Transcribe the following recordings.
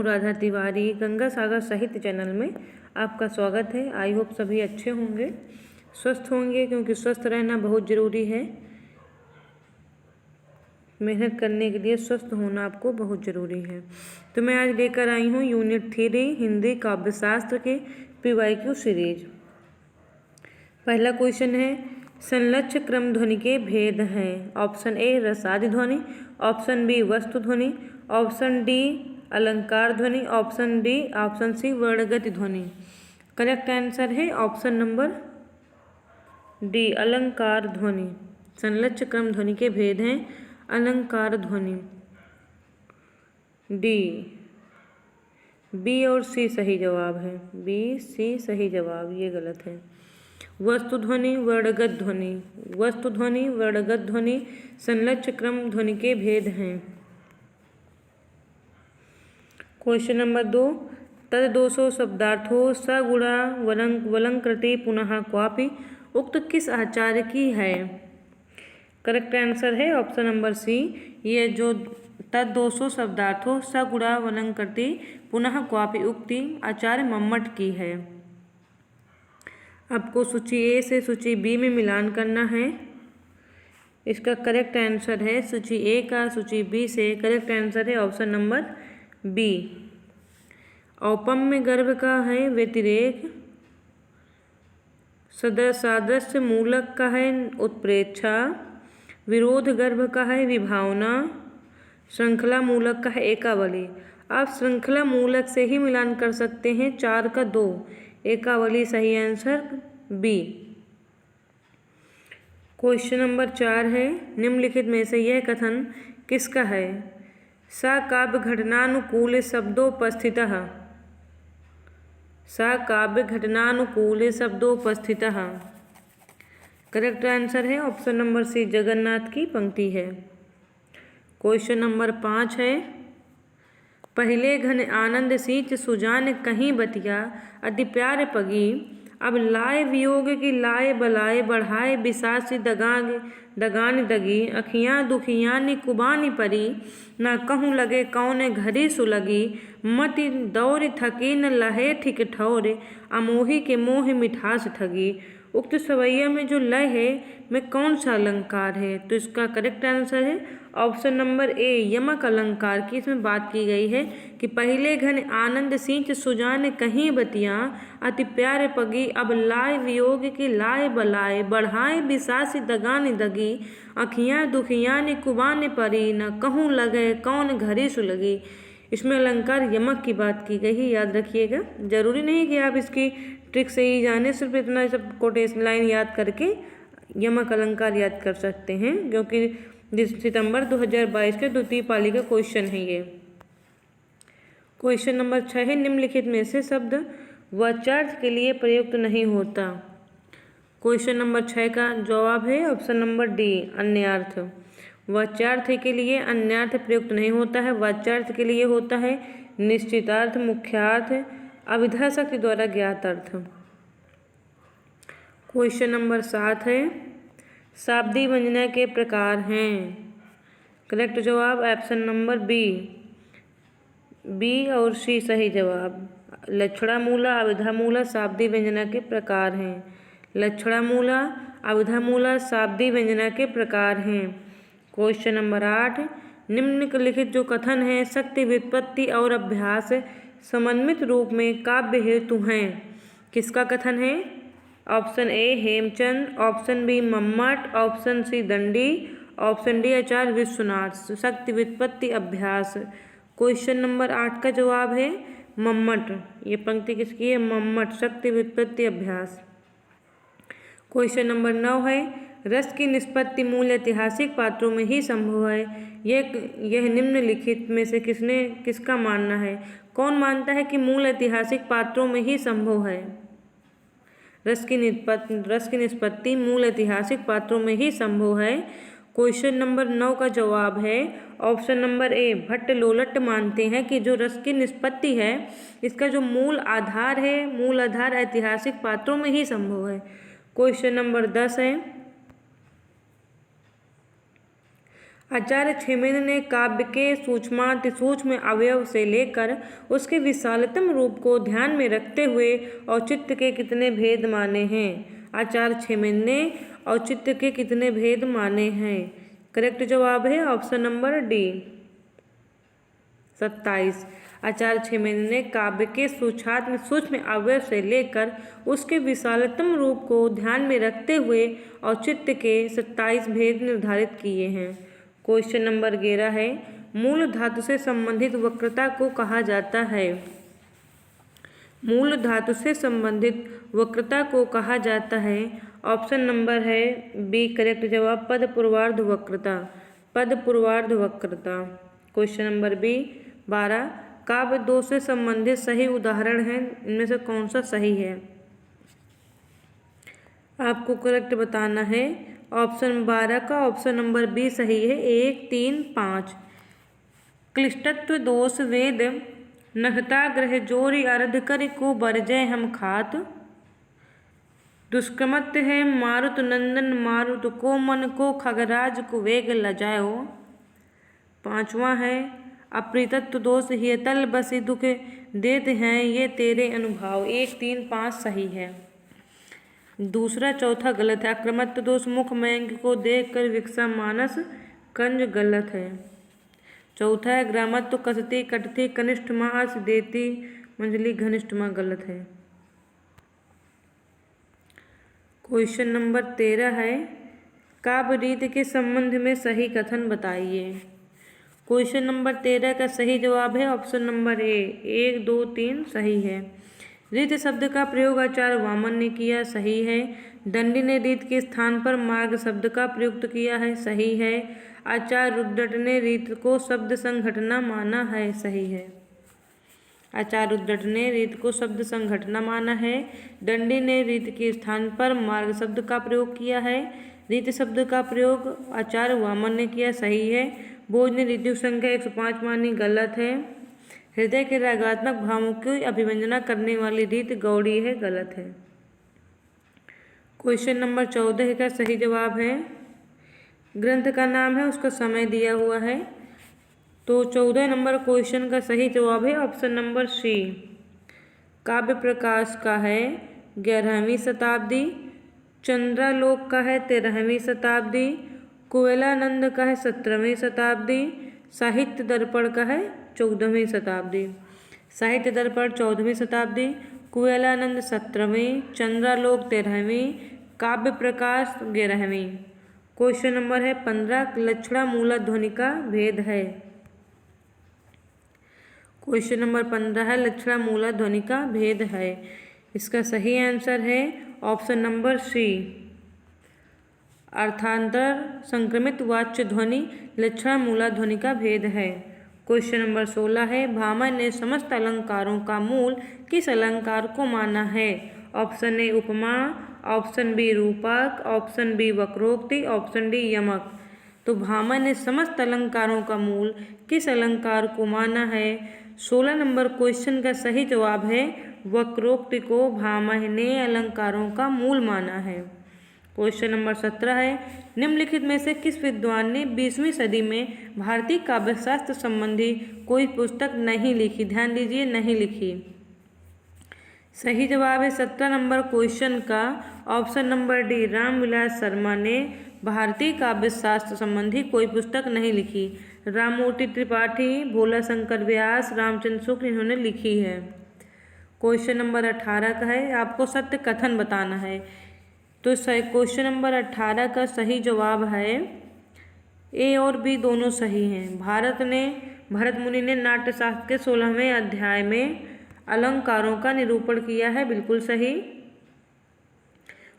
राधा तिवारी गंगा सागर साहित्य चैनल में आपका स्वागत है। आई होप सभी अच्छे होंगे, स्वस्थ होंगे, क्योंकि स्वस्थ रहना बहुत ज़रूरी है। मेहनत करने के लिए स्वस्थ होना आपको बहुत ज़रूरी है। तो मैं आज लेकर आई हूँ यूनिट 3 हिंदी काव्यशास्त्र के PYQ सीरीज। पहला क्वेश्चन है, संलक्ष्य क्रम ध्वनि के भेद हैं। ऑप्शन ए रसादि ध्वनि, ऑप्शन बी वस्तु ध्वनि, ऑप्शन डी अलंकार ध्वनि, ऑप्शन सी वर्णगत ध्वनि। करेक्ट आंसर है ऑप्शन नंबर डी अलंकार ध्वनि। संलक्ष्य क्रम ध्वनि के भेद हैं अलंकार ध्वनि। डी, बी और सी सही जवाब है। बी सी सही जवाब, ये गलत है। वस्तु ध्वनि वर्णगत ध्वनि, वस्तु ध्वनि वर्णगत ध्वनि संलक्ष्य क्रम ध्वनि के भेद हैं। क्वेश्चन नंबर 2, तद दोषो शब्दार्थो सगुणा वलंकृति पुनः क्वापि उक्त किस आचार्य की है। करेक्ट आंसर है ऑप्शन नंबर सी। ये जो तद दोषो शब्दार्थो सगुणा वलंकृति पुनः क्वापि उक्ति आचार्य मम्मट की है। आपको सूची ए से सूची बी में मिलान करना है। इसका करेक्ट आंसर है सूची ए का सूची बी से करेक्ट आंसर है ऑप्शन नंबर बी। औपम्य गर्भ का है व्यतिरेक, सादृश्य मूलक का है उत्प्रेक्षा, विरोध गर्भ का है विभावना, श्रृंखला मूलक का है एकावली। आप श्रृंखला मूलक से ही मिलान कर सकते हैं 4 का 2, एकावली सही आंसर बी। क्वेश्चन नंबर 4 है, निम्नलिखित में से यह कथन किसका है। सा काव्य घटनानुकूल शब्दोपस्थितः, सा काव्य घटनानुकूल शब्दोपस्थितः। करेक्ट आंसर है ऑप्शन नंबर सी, जगन्नाथ की पंक्ति है। क्वेश्चन नंबर 5 है, पहले घन आनंद सींच सुजान कहीं बतिया अति प्यार पगी, अब लाए वियोग की लाए बलाए बढ़ाए बिसासी दगान दगी, अखियाँ दुखियानी कुबानी परी, न कहूँ लगे कौन घड़ी सुलगी, मति दौड़ थकी न लहे ठिक ठौरे, अमोही के मोह मिठास ठगी। उक्त सवैया में जो लय है में कौन सा अलंकार है। तो इसका करेक्ट आंसर है ऑप्शन नंबर ए, यमक अलंकार की इसमें बात की गई है कि पहले घन आनंद सींच सुजान कहीं बतियाँ अति प्यार पगी, अब लाए वियोग की लाए बलाए बढ़ाए बिसासी दगान दगी, अखियाँ दुखियाँ कुबान परी, न कहूँ लगे कौन घड़ी सुलगी। इसमें अलंकार यमक की बात की गई है, याद रखिएगा। जरूरी नहीं कि आप इसकी ट्रिक से ही जाने, सिर्फ इतना सब कोटेशन लाइन याद करके यमक अलंकार याद कर सकते हैं, क्योंकि सितंबर 2022 के द्वितीय पाली का क्वेश्चन है ये। क्वेश्चन नंबर 6 है, निम्नलिखित में से शब्द वाच्यार्थ के लिए प्रयुक्त नहीं होता। क्वेश्चन नंबर 6 का जवाब है ऑप्शन नंबर डी, अन्यार्थ। वाच्यार्थ के लिए अन्यार्थ प्रयुक्त नहीं होता है। वाच्यार्थ के लिए होता है निश्चितार्थ, मुख्यार्थ, अभिधा शक्ति द्वारा ज्ञात अर्थ। क्वेश्चन नंबर 7 है, शाब्दिक व्यंजना के प्रकार हैं। करेक्ट जवाब ऑप्शन नंबर बी, बी और सी सही जवाब। लक्षणा मूला अभिधा मूला शाब्दिक व्यंजना के प्रकार हैं। लक्षणा मूला अभिधा मूला शाब्दिक व्यंजना के प्रकार हैं। क्वेश्चन नंबर 8, निम्नलिखित जो कथन है शक्ति व्युत्पत्ति और अभ्यास समन्वित रूप में काव्य हेतु हैं। किसका कथन है। Option A Hemchand, option B Mammat, option C Dandi, option D Acharya Vishwanath. शक्ति व्युत्पत्ति अभ्यास। क्वेश्चन नंबर 8 का जवाब है मम्मट। ये पंक्ति किसकी है, मम्मट, शक्ति व्युत्पत्ति अभ्यास। क्वेश्चन नंबर 9 है, रस की निष्पत्ति मूल ऐतिहासिक पात्रों में ही संभव है। यह निम्नलिखित में से किसका मानना है। कौन मानता है कि मूल ऐतिहासिक पात्रों में ही संभव है। रस की निष्पत्ति मूल ऐतिहासिक पात्रों में ही संभव है। क्वेश्चन नंबर 9 का जवाब है option number A, Bhatt Lollata मानते हैं कि जो रस की निष्पत्ति है इसका जो मूल आधार है, मूल आधार ऐतिहासिक पात्रों में ही संभव है। क्वेश्चन नंबर 10 है, आचार्य छेमेन ने काव्य के सूक्ष्माति सूक्ष्म अवयव से लेकर उसके विशालतम रूप को ध्यान में रखते हुए औचित्य के कितने भेद माने हैं। आचार्य छेमेन ने औचित्य के कितने भेद माने हैं। करेक्ट जवाब है ऑप्शन नंबर डी 27। आचार्य छेमेन ने काव्य के सूक्ष्म अवयव से लेकर उसके विशालतम रूप को ध्यान में रखते हुए औचित्य के 27 भेद निर्धारित किए हैं। क्वेश्चन नंबर 11 है, मूल धातु से संबंधित वक्रता को कहा जाता है। मूल धातु से संबंधित वक्रता को कहा जाता है। ऑप्शन नंबर है बी करेक्ट जवाब, पद पूर्वार्ध वक्रता। पद पूर्वार्ध वक्रता। क्वेश्चन नंबर बी 12, काव्य दोष से संबंधित सही उदाहरण है, इनमें से कौन सा सही है। आपको करेक्ट बताना है। ऑप्शन 12 का ऑप्शन नंबर बी सही है, 1, 3, 5। क्लिष्टत्व दोष वेद नहता ग्रह जोरी अर्ध कर को बरजय हम खात। दुष्कमत्य है मारुत नंदन मारुत को मन को खगराज को वेग लजायो। 5वां है, अप्रीतत्व दोष हियतल बसी दुख देते हैं ये तेरे अनुभव। 1, 3, 5 सही है। दूसरा चौथा गलत है। आक्रमत्व दोष मुख मैंग को देख कर विकसा मानस कंज गलत है। चौथा है, ग्रामत्व कसती कटती कनिष्ठ मास देती मंजली घनिष्ठ माँ गलत है। क्वेश्चन नंबर 13 है, काव्य रीति के संबंध में सही कथन बताइए। क्वेश्चन नंबर 13 का सही जवाब है ऑप्शन नंबर ए, 1, 2, 3 सही है। रीत शब्द का प्रयोग आचार्य वामन ने किया, सही है। दंडी ने रीत के स्थान पर मार्ग शब्द का प्रयुक्त किया है, सही है। आचार्य रुद्रट ने रीत को शब्द संघटना माना है, सही है। आचार्य रुद्रट ने रीत को शब्द संघटना माना है। दंडी ने रीत के स्थान पर मार्ग शब्द का प्रयोग किया है। रीत शब्द का प्रयोग आचार्य वामन ने किया, सही है। बोझ ने रीति संख्या 105 मानी, गलत है। हृदय के रागात्मक भावों की अभिव्यंजना करने वाली रीत गौड़ी है, गलत है। क्वेश्चन नंबर 14 का सही जवाब है, ग्रंथ का नाम है, उसका समय दिया हुआ है। तो 14 नंबर क्वेश्चन का सही जवाब है ऑप्शन नंबर सी। काव्य प्रकाश का है 11वीं शताब्दी। चंद्रालोक का है 13वीं शताब्दी। कुवेलानंद का है 17वीं शताब्दी। साहित्य दर्पण का है 14वीं शताब्दी। साहित्य दर्पण 14वीं शताब्दी, कुवेलानंद 17वीं, चंद्रालोक 13वीं, काव्य प्रकाश 11वीं। क्वेश्चन नंबर है 15, लक्षणा मूलध्वनि का भेद है। क्वेश्चन नंबर 15 है, लक्षणा मूलध्वनि का भेद है। इसका सही आंसर है ऑप्शन नंबर सी, अर्थांतर संक्रमित वाच्य ध्वनि लक्षणा मूलध्वनि का भेद है। क्वेश्चन नंबर 16 है, भामह ने समस्त अलंकारों का मूल किस अलंकार को माना है। ऑप्शन ए उपमा, ऑप्शन बी रूपक, ऑप्शन बी वक्रोक्ति, ऑप्शन डी यमक। तो भामह ने समस्त अलंकारों का मूल किस अलंकार को माना है। 16 नंबर क्वेश्चन का सही जवाब है वक्रोक्ति को भामह ने अलंकारों का मूल माना है। क्वेश्चन नंबर 17 है, निम्नलिखित में से किस विद्वान ने 20वीं सदी में भारतीय काव्यशास्त्र संबंधी कोई पुस्तक नहीं लिखी। ध्यान दीजिए, नहीं लिखी। सही जवाब है 17 नंबर क्वेश्चन का option number D, Ramvilas Sharma ने भारतीय काव्यशास्त्र संबंधी कोई पुस्तक नहीं लिखी। राममूर्ति त्रिपाठी, भोला शंकर व्यास, रामचंद्र शुक्ल इन्होंने लिखी है। क्वेश्चन नंबर 18 का है, आपको सत्य कथन बताना है। तो क्वेश्चन नंबर 18 का सही जवाब है ए और बी दोनों सही हैं। भरत मुनि ने नाट्यशास्त्र के 16वें अध्याय में अलंकारों का निरूपण किया है, बिल्कुल सही।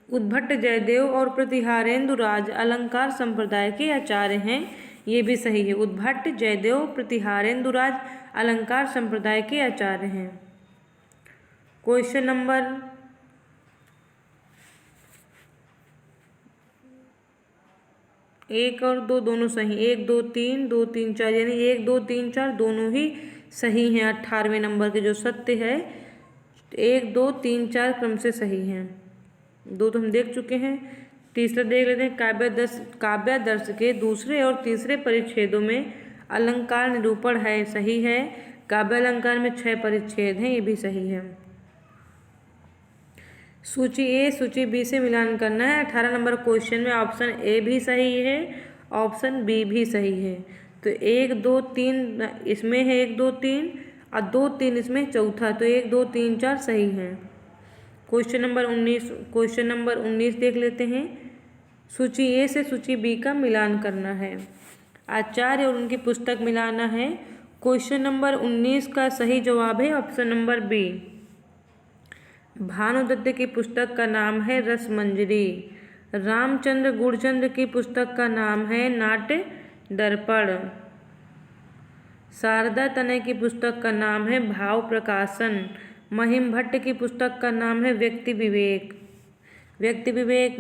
उद्भट जयदेव और प्रतिहारेंद्र राज अलंकार संप्रदाय के आचार्य हैं, ये भी सही है। उद्भट जयदेव प्रतिहारेंद्र राज अलंकार संप्रदाय के आचार्य हैं। क्वेश्चन नंबर 1 और 2 दोनों सही, 1, 2, 3, 2, 3, 4 यानी 1, 2, 3, 4 दोनों ही सही हैं। 18वें नंबर के जो सत्य है 1, 2, 3, 4 क्रम से सही हैं। 2 तो हम देख चुके हैं, तीसरा देख लेते हैं, काव्यादर्श के दूसरे और तीसरे परिच्छेदों में अलंकार निरूपण है, सही है। काव्यालंकार में 6 परिच्छेद हैं, ये भी सही है। सूची ए सूची बी से मिलान करना है। 18 नंबर क्वेश्चन में ऑप्शन ए भी सही है, ऑप्शन बी भी सही है। तो 1 2 3 इसमें है, 1 2 3 और 2 3 इसमें चौथा, तो 1 2 3 4 सही है। क्वेश्चन नंबर 19 देख लेते हैं। सूची ए से सूची बी का मिलान करना है, आचार्य और उनकी पुस्तक मिलाना है। क्वेश्चन नंबर 19 का सही जवाब है ऑप्शन नंबर बी। भानुदत्त की पुस्तक का नाम है रसमंजरी। रामचंद्र गुरचंद की पुस्तक का नाम है नाट्य दर्पण। शारदा तनय की पुस्तक का नाम है भाव प्रकाशन। महिम भट्ट की पुस्तक का नाम है व्यक्ति विवेक।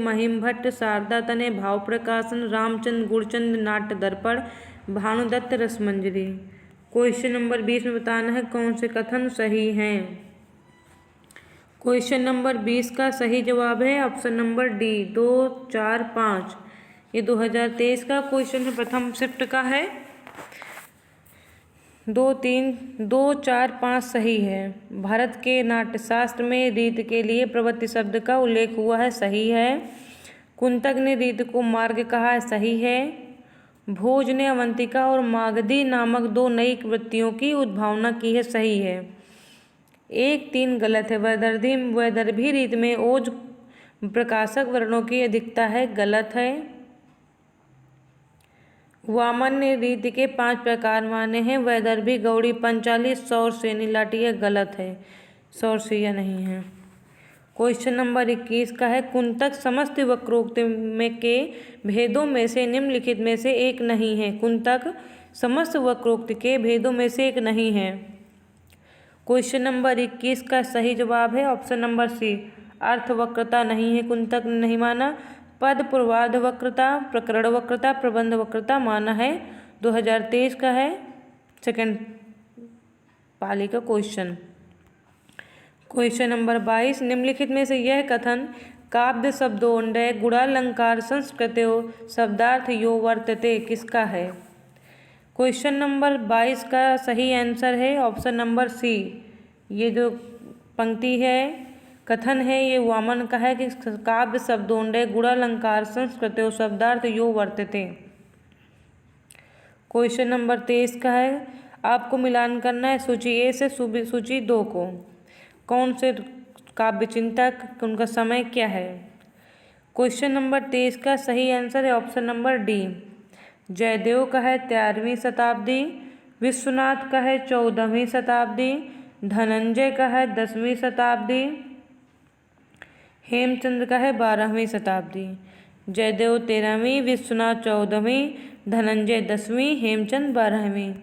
महिम भट्ट, शारदा तनय भाव प्रकाशन, रामचंद्र गुरचंद नाट्य दर्पण, भानुदत्त रसमंजरी। क्वेश्चन नंबर 20 में बताना है कौन से कथन सही हैं। क्वेश्चन नंबर 20 का सही जवाब है ऑप्शन नंबर डी 2 4 5। ये 2023 का क्वेश्चन है, प्रथम शिफ्ट का है। 2 4 5 सही है। भारत के नाट्यशास्त्र में रीत के लिए प्रवृत्ति शब्द का उल्लेख हुआ है, सही है। कुंतक ने रीत को मार्ग कहा है, सही है। भोज ने अवंतिका और मागधी नामक 2 नई वृत्तियों की उद्भावना की है, सही है। 1 3 गलत है। वैदर्भी रीत में ओज प्रकाशक वर्णों की अधिकता है, गलत है। वामन ने रीति के 5 प्रकार माने हैं, वैदर्भी, गौड़ी, पंचाली, सौर, सेनी, लाटिया, गलत है। सौर सिया नहीं है। क्वेश्चन नंबर 21 का है, कुंतक समस्त वक्रोक्ति में के भेदों में से निम्नलिखित में से एक नहीं है। कुंतक समस्त वक्रोक्ति के भेदों में से एक नहीं है। क्वेश्चन नंबर 21 का सही जवाब है ऑप्शन नंबर सी, अर्थ वक्रता नहीं है, कुंतक ने नहीं माना। पद पूर्वार्ध वक्रता, प्रकरण वक्रता, प्रबंध वक्रता माना है। 2023 का है, सेकंड पाली का क्वेश्चन। क्वेश्चन नंबर 22, निम्नलिखित में से यह कथन काव्य शब्दोंडय गुणालंकार संस्कृत्यो शब्दार्थ यो वर्तते किसका है। क्वेश्चन नंबर 22 का सही आंसर है ऑप्शन नंबर सी। ये जो पंक्ति है, कथन है, ये वामन का है कि काव्य शब्दोंडय गुणालंकार संस्कृत्यो शब्दार्थ यो वर्तते। क्वेश्चन नंबर 23 का है, आपको मिलान करना है सूची ए से सूची 2 को। कौन से काव्य चिंतक, उनका समय क्या है। क्वेश्चन नंबर 23 का सही आंसर है ऑप्शन नंबर डी। जयदेव का है 13वीं शताब्दी, विश्वनाथ का है 14वीं शताब्दी, धनंजय का है 10वीं शताब्दी, हेमचंद्र का है 12वीं शताब्दी। जयदेव 13वीं, विश्वनाथ 14वीं, धनंजय 10वीं, हेमचंद 12वीं।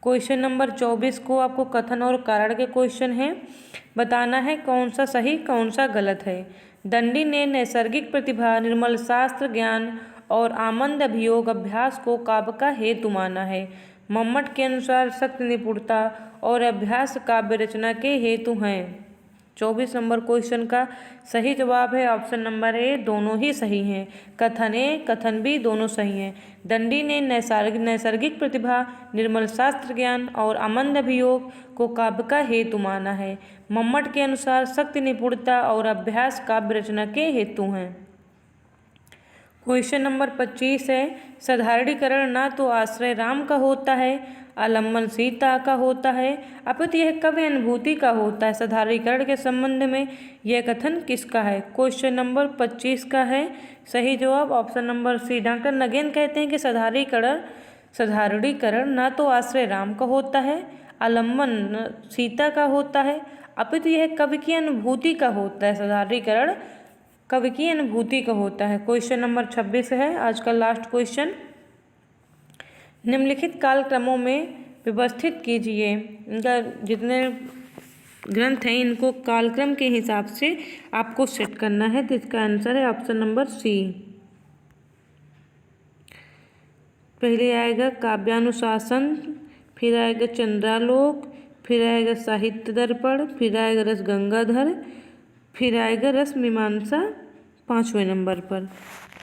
क्वेश्चन नंबर 24 को आपको कथन और कारण के क्वेश्चन हैं, बताना है कौन सा सही कौन सा गलत है। दंडी ने नैसर्गिक प्रतिभा, निर्मल शास्त्र ज्ञान और आमंद अभियोग अभ्यास को काव्य का हेतु माना है। मम्मट के अनुसार शक्ति निपुणता और अभ्यास काव्य रचना के हेतु हैं। 24 नंबर क्वेश्चन का सही जवाब है ऑप्शन नंबर ए, दोनों ही सही हैं। कथन ए कथन बी दोनों सही हैं। दंडी ने नैसर्गिक प्रतिभा, निर्मल शास्त्र ज्ञान और आमंद अभियोग को काव्य का हेतु माना है। मम्मट के अनुसार शक्ति निपुणता और अभ्यास काव्य रचना के हेतु हैं। क्वेश्चन नंबर 25 है, साधारणीकरण ना तो आश्रय राम का होता है, आलम्बन सीता का होता है, अपितु यह कवि अनुभूति का होता है। साधारणीकरण के संबंध में यह कथन किसका है। क्वेश्चन नंबर 25 का है सही जवाब option number C. Doctor Nagen कहते हैं कि साधारणीकरण ना तो आश्रय राम का होता है, आलम्बन सीता का होता है, अपितु यह कवि की अनुभूति का होता है। साधारणीकरण कवि की अनुभूति का होता है। क्वेश्चन नंबर 26 है आज का लास्ट क्वेश्चन। निम्नलिखित कालक्रमों में व्यवस्थित कीजिए। इनका जितने ग्रंथ हैं इनको कालक्रम के हिसाब से आपको सेट करना है, तो इसका आंसर है ऑप्शन नंबर सी। पहले आएगा काव्यानुशासन, फिर आएगा चंद्रालोक, फिर आएगा साहित्य दर्पण, फिर आएगा रस गंगाधर, फिर आएगा रस मीमांसा 5वें नंबर पर।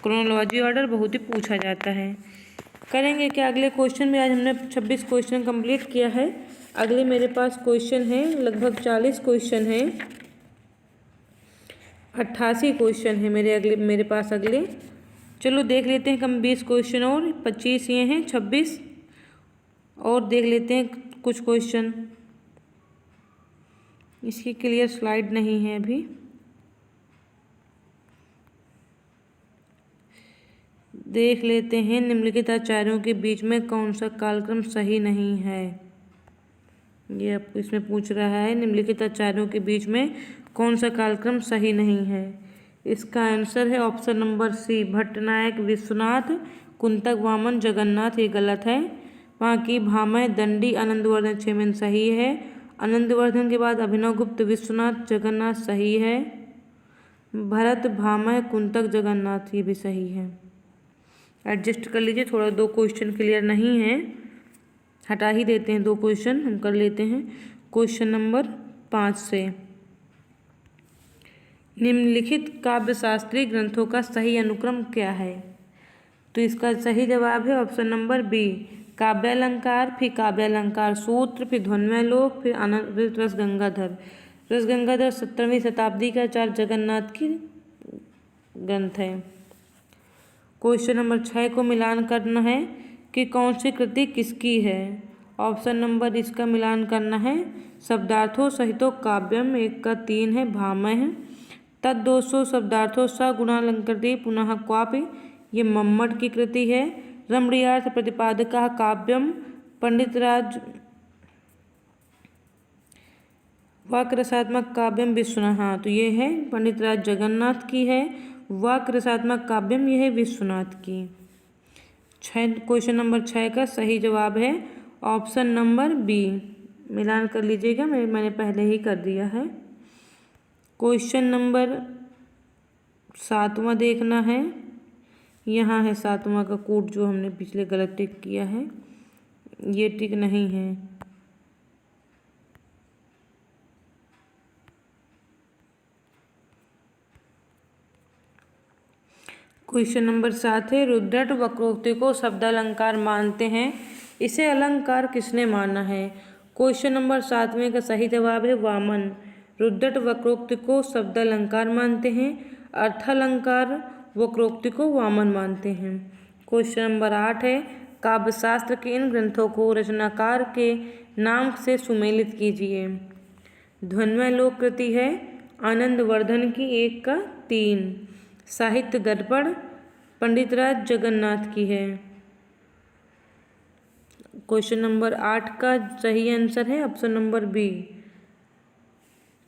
क्रोनोलॉजी ऑर्डर बहुत ही पूछा जाता है। करेंगे क्या अगले क्वेश्चन में? आज हमने 26 क्वेश्चन कंप्लीट किया है। अगले मेरे पास क्वेश्चन है, लगभग 40 क्वेश्चन हैं, 88 क्वेश्चन है मेरे पास अगले। चलो देख लेते हैं कम 20 क्वेश्चन और 25 ये हैं, 26 और देख लेते हैं कुछ क्वेश्चन। इसकी क्लियर स्लाइड नहीं है अभी। देख लेते हैं, निम्नलिखित आचार्यों के बीच में कौन सा कालक्रम सही नहीं है। ये आपको इसमें पूछ रहा है, निम्नलिखित आचार्यों के बीच में कौन सा कालक्रम सही नहीं है। इसका आंसर है option number C, Bhattanayak Vishwanath Kuntak Vaman Jagannath. ये गलत है। वहाँ की भामह दंडी आनंदवर्धन छेमेन सही है। आनंदवर्धन के बाद अभिनवगुप्त विश्वनाथ जगन्नाथ सही है। भरत भामह कुंतक जगन्नाथ ये भी सही है। एडजस्ट कर लीजिए, थोड़ा 2 क्वेश्चन क्लियर नहीं है, हटा ही देते हैं 2 क्वेश्चन। हम कर लेते हैं क्वेश्चन नंबर 5 से। निम्नलिखित काव्यशास्त्रीय ग्रंथों का सही अनुक्रम क्या है? तो इसका सही जवाब है ऑप्शन नंबर बी, काव्यालंकार, फिर काव्यालंकार सूत्र, फिर ध्वन्यालोक, फिर आनंद रसगंगाधर। रसगंगाधर 17वीं शताब्दी का आचार्य जगन्नाथ की ग्रंथ है। क्वेश्चन नंबर 6 को मिलान करना है कि कौन सी कृति किसकी है। ऑप्शन नंबर इसका मिलान करना है, शब्दार्थों सहितो काव्यम 1 का 3 है, भामह। तद्दोषो शब्दार्थों सगुणालंकृति पुनः क्वापि, ये मम्मट की कृति है। रमणीयार्थ प्रतिपादका काव्यम पंडितराज वाक्रसात्मक काव्यम विश्वनाथ। हाँ, तो ये है पंडितराज जगन्नाथ की है। वाक्रसात्मक काव्यम यह है विश्वनाथ की। क्वेश्चन नंबर 6 का सही जवाब है ऑप्शन नंबर बी। मिलान कर लीजिएगा, मैंने पहले ही कर दिया है। क्वेश्चन नंबर 7वां देखना है। यहाँ है 7वां का कोड जो हमने पिछले गलत टिक किया है, ये टिक नहीं है। क्वेश्चन नंबर 7 है, रुद्रट वक्रोक्ति को शब्दालंकार मानते हैं, इसे अलंकार किसने माना है? क्वेश्चन नंबर 7वें का सही जवाब है वामन। रुद्रट वक्रोक्ति को शब्दालंकार मानते हैं, अर्थालंकार वक्रोक्ति को वामन मानते हैं। क्वेश्चन नंबर 8 है, काव्यशास्त्र के इन ग्रंथों को रचनाकार के नाम से सुमेलित कीजिए। ध्वन्यालोक कृति है आनंदवर्धन की 1 का 3। साहित्य दर्पण पंडितराज जगन्नाथ की है। क्वेश्चन नंबर 8 का सही आंसर है ऑप्शन नंबर बी।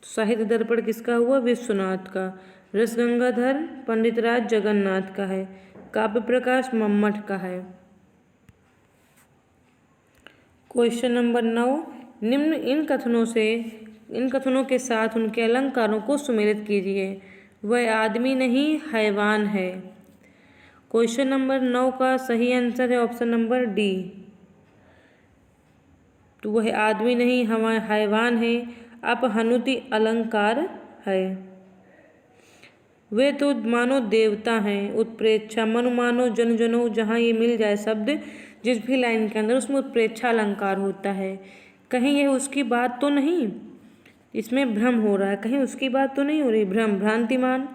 साहित्य दर्पण किसका हुआ? विश्वनाथ का। रसगंगाधर पंडितराज जगन्नाथ का है। काव्य प्रकाश मम्मट का है। क्वेश्चन नंबर 9, निम्न इन कथनों के साथ उनके अलंकारों को सुमेलित कीजिए। वह आदमी नहीं हैवान है। क्वेश्चन नंबर 9 का सही आंसर है ऑप्शन नंबर डी। तो वह आदमी नहीं हैवान है, अपहनुति अलंकार है। वे तो मानो देवता हैं, उत्प्रेक्षा मनु मानो जन जनो, जहाँ ये मिल जाए शब्द जिस भी लाइन के अंदर, उसमें उत्प्रेक्षा अलंकार होता है। कहीं यह उसकी बात तो नहीं, इसमें भ्रम हो रहा है, कहीं उसकी बात तो नहीं हो रही, भ्रम भ्रांतिमान।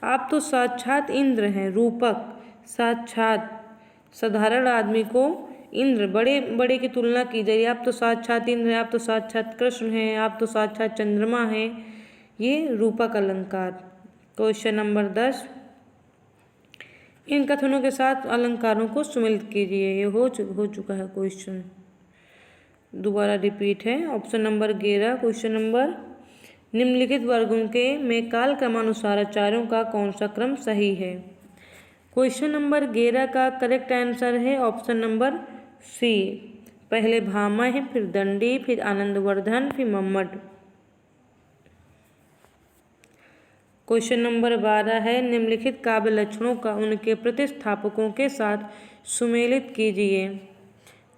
आप तो साक्षात इंद्र हैं, रूपक साक्षात। साधारण आदमी को इंद्र बड़े बड़े की तुलना की जाए, आप तो साक्षात इंद्र हैं, आप तो साक्षात कृष्ण हैं, आप तो साक्षात चंद्रमा हैं, ये रूपक अलंकार। क्वेश्चन नंबर 10, इन कथनों के साथ अलंकारों को सुमेलित कीजिए। ये हो चुका है क्वेश्चन, दोबारा रिपीट है। ऑप्शन नंबर 11 क्वेश्चन नंबर, निम्नलिखित वर्गों के में काल क्रमानुसार आचार्यों का कौन सा क्रम सही है? क्वेश्चन नंबर 11 का करेक्ट आंसर है ऑप्शन नंबर सी। पहले भामा है, फिर दंडी, फिर आनंदवर्धन, फिर मम्मट। क्वेश्चन नंबर 12 है, निम्नलिखित काव्य लक्षणों का उनके प्रतिस्थापकों के साथ सुमेलित कीजिए।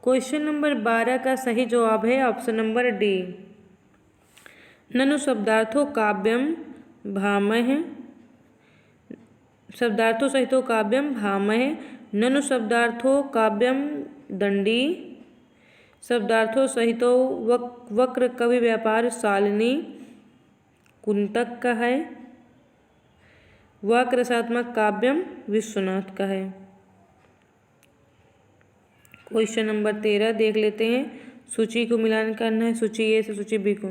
क्वेश्चन नंबर 12 का सही जवाब है ऑप्शन नंबर डी। ननु शब्दार्थो काव्यम भामह शब्दार्थो सहितो काव्यम भामह, ननु शब्दार्थो काव्यम दंडी, शब्दार्थो सहितो वक्र कवि व्यापार शालिनी कुंतक का है, वाक् रसात्मक काव्यम विश्वनाथ का है। क्वेश्चन नंबर 13 देख लेते हैं। सूची को मिलान करना है, सूची ए से सूची बी को।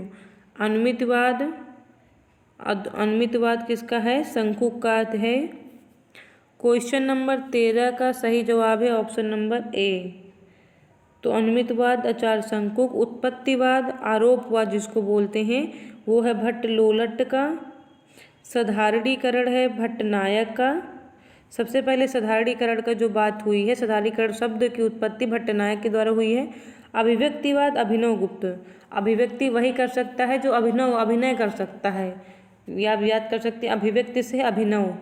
अनुमितवाद किसका है? शंकु का है। क्वेश्चन नंबर 13 का सही जवाब है ऑप्शन नंबर ए। तो अनुमितवाद आचार्य शंकुक, उत्पत्तिवाद आरोपवाद जिसको बोलते हैं वो है भट्ट लोलट का, साधारणीकरण है भट्टनायक का। सबसे पहले साधारणीकरण का जो बात हुई है, साधारणीकरण शब्द की उत्पत्ति भट्टनायक के द्वारा हुई है। अभिव्यक्तिवाद अभिनव गुप्त, अभिव्यक्ति वही कर सकता है जो अभिनय कर सकता है, या आप याद कर सकते हैं अभिव्यक्ति से अभिनव।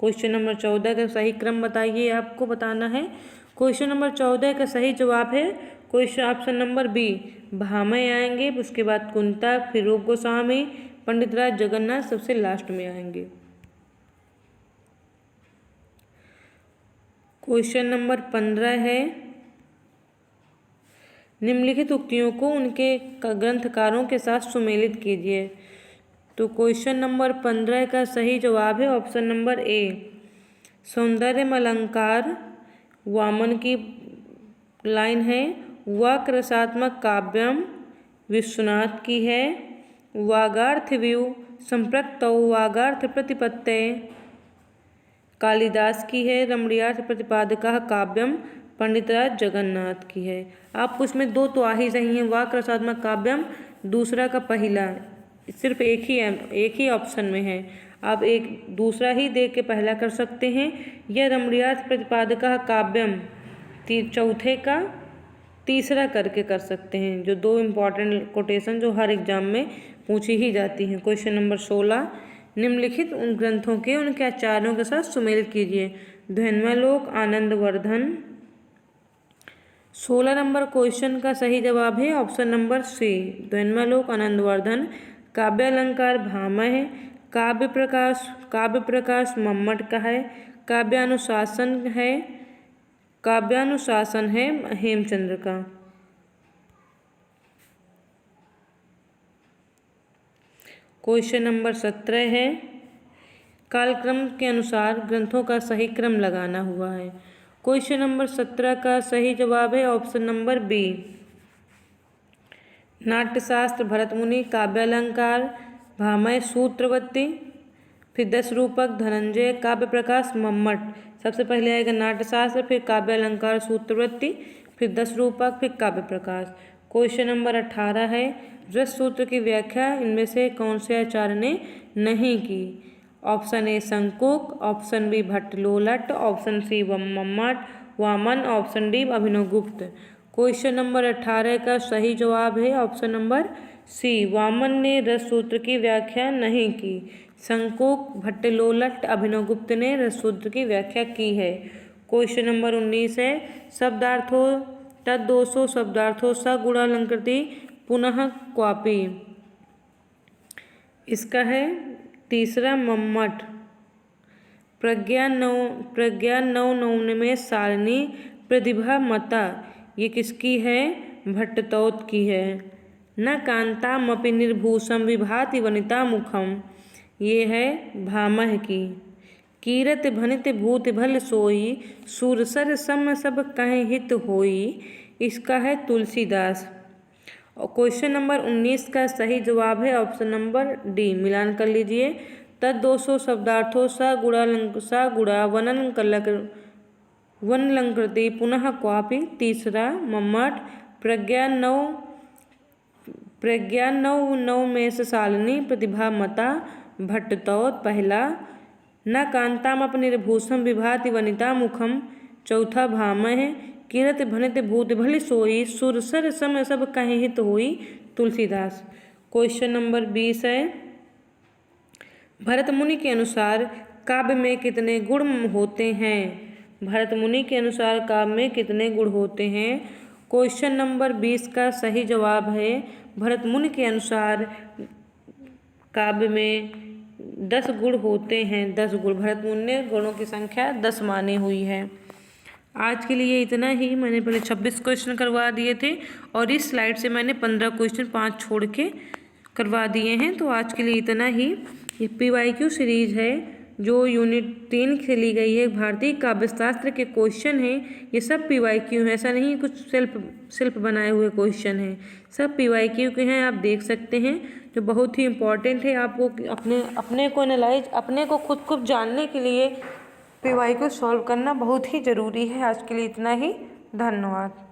क्वेश्चन नंबर 14 का सही क्रम बताइए, आपको बताना है। क्वेश्चन नंबर 14 का सही जवाब है question option number B, Bhamah आएंगे, उसके बाद कुंतक, फिर रूप गोस्वामी, पंडित राज जगन्नाथ सबसे लास्ट में आएंगे। क्वेश्चन नंबर 15 है, निम्नलिखित उक्तियों को उनके ग्रंथकारों के साथ सुमेलित कीजिए। तो क्वेश्चन नंबर 15 का सही जवाब है ऑप्शन नंबर ए, सौंदर्यम अलंकार वामन की लाइन है, वाक् रसात्मक काव्यम विश्वनाथ की है, वागार्थ व्यू संप्रक्तौ वागार्थ प्रतिपत्तये कालिदास की है, रमणीयार्थ प्रतिपादकः काव्यम पंडित राज जगन्नाथ की है। आप उसमें दो तो आ ही सही हैं, वाक् रसात्मक काव्यम, दूसरा का पहला सिर्फ एक ही ऑप्शन में है। आप एक दूसरा ही देख के पहला कर सकते हैं, या रमणीयार्थ प्रतिपादकः काव्यम चौथे का तीसरा करके कर सकते हैं। जो दो इम्पॉर्टेंट कोटेशन जो हर एग्जाम में पूछी ही जाती हैं। क्वेश्चन नंबर 16, निम्नलिखित उन ग्रंथों के उनके आचार्यों के साथ सुमेलित कीजिए। ध्वन्यालोक आनंदवर्धन। 16 नंबर क्वेश्चन का सही जवाब है option number C, Dhvanyaloka Anandavardhana. Kavyalankara Bhamaha, Kavya Prakash Mammata का है, काव्यानुशासन है हेमचंद्र का। क्वेश्चन नंबर 17 है, कालक्रम के अनुसार ग्रंथों का सही क्रम लगाना हुआ है। क्वेश्चन नंबर 17 का सही जवाब है option number B, Natyashastra Bharatmuni, Kavyalankara Bhamaha सूत्रवती, फिर 10 रूपक धनंजय, काव्य प्रकाश मम्मट। सबसे पहले आएगा नाट्यशास्त्र, फिर काव्यालंकार सूत्रवती, फिर 10 रूपक, फिर काव्य प्रकाश। क्वेश्चन नंबर 18 है, रस सूत्र की व्याख्या इनमें से कौन से आचार्य ने नहीं की? Option A Shankuk, option B Bhatt Lollat, option C Mammat Vaman, option D Abhinav Gupta. Question number 18 का सही जवाब है ऑप्शन नंबर सी, वामन ने रस सूत्र की व्याख्या नहीं की। शंकुक, भट्ट लोलट, अभिनव गुप्त ने रस सूत्र की व्याख्या की है। क्वेश्चन नंबर 19 है, शब्दार्थो तद्दोषो शब्दार्थो सगुणालंकृति पुनः क्वापि। इसका है तीसरा मम्मट। प्रज्ञा नौ में शालिनी प्रतिभा मता, ये किसकी है? भट्टतौत की है। न कांतामपि निर्भूषम विभाति वनिता मुखम, ये है भामह की। कीरत भनित भूत भल सोई, सुरसर सम सब कहें हित होई, इसका है तुलसीदास। और क्वेश्चन नंबर 19 का सही जवाब है ऑप्शन नंबर डी, मिलान कर लीजिए। तद्दोषो शब्दार्थो सगुणा वनलंकृति पुनः क्वापि, तीसरा मम्मट। प्रज्ञा नौ में से शालिनी प्रतिभा मता भट्टतौत, पहला। न कांतामपि निर्भूषम विभाति वनिता मुखम, चौथा भामह। किरत भनित भूत भल सोई, सुरसर सम सब कहें हित होई, तुलसीदास। क्वेश्चन नंबर 20 है, भरत मुनि के अनुसार काव्य में कितने गुण होते हैं? भरत मुनि के अनुसार काव्य में कितने गुण होते हैं? क्वेश्चन नंबर 20 का सही जवाब है, भरत मुनि के अनुसार काव्य में 10 गुण होते हैं, 10 गुण। भरतमुनि ने गुणों की संख्या 10 मानी हुई है। आज के लिए इतना ही। मैंने पहले 26 क्वेश्चन करवा दिए थे और इस स्लाइड से मैंने 15 क्वेश्चन 5 छोड़ के करवा दिए हैं। तो आज के लिए इतना ही। ये PYQ सीरीज है जो यूनिट 3 से ली गई है। भारतीय काव्यशास्त्र के क्वेश्चन हैं, ये सब PYQ हैं। ऐसा नहीं कुछ सेल्फ बनाए हुए क्वेश्चन हैं, सब PYQ के हैं। आप देख सकते हैं, जो बहुत ही इम्पोर्टेंट है। आपको अपने को एनालाइज, अपने को खुद को जानने के लिए PYQ सॉल्व करना बहुत ही ज़रूरी है। आज के लिए इतना ही। धन्यवाद।